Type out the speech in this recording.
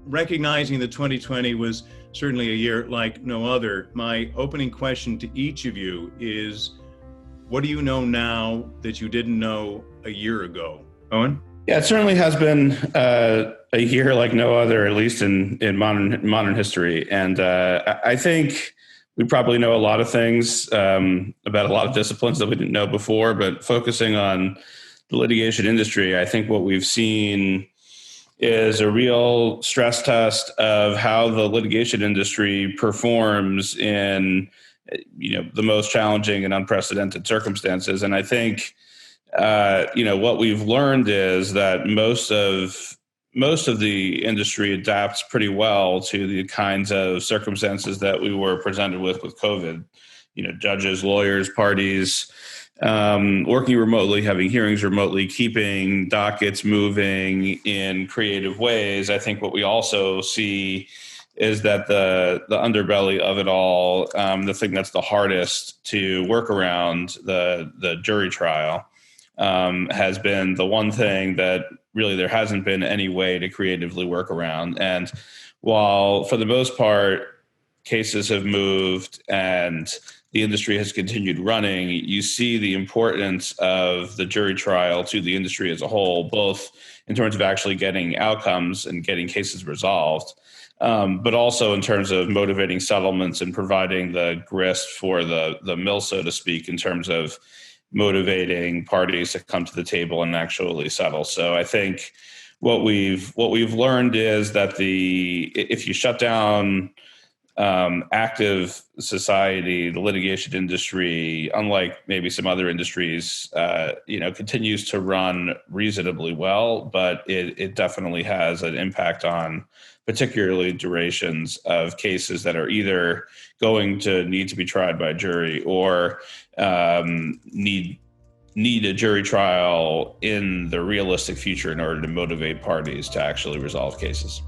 recognizing that 2020 was certainly a year like no other, my opening question to each of you is, what do you know now that you didn't know a year ago? Owen? Yeah, it certainly has been a year like no other, at least in modern history. And I think we probably know a lot of things about a lot of disciplines that we didn't know before, but focusing on the litigation industry, I think what we've seen is a real stress test of how the litigation industry performs in, the most challenging and unprecedented circumstances. And I think, what we've learned is that most of the industry adapts pretty well to the kinds of circumstances that we were presented with COVID. Judges, lawyers, parties, working remotely, having hearings remotely, keeping dockets moving in creative ways. I think what we also see is that the underbelly of it all, the thing that's the hardest to work around, the jury trial, has been the one thing that really there hasn't been any way to creatively work around. And while for the most part, cases have moved and the industry has continued running, you see the importance of the jury trial to the industry as a whole, both in terms of actually getting outcomes and getting cases resolved, but also in terms of motivating settlements and providing the grist for the mill, so to speak, in terms of motivating parties to come to the table and actually settle. So I think what we've learned is that if you shut down active society, the litigation industry, unlike maybe some other industries, continues to run reasonably well, but it definitely has an impact on particularly durations of cases that are either going to need to be tried by a jury or need a jury trial in the realistic future in order to motivate parties to actually resolve cases.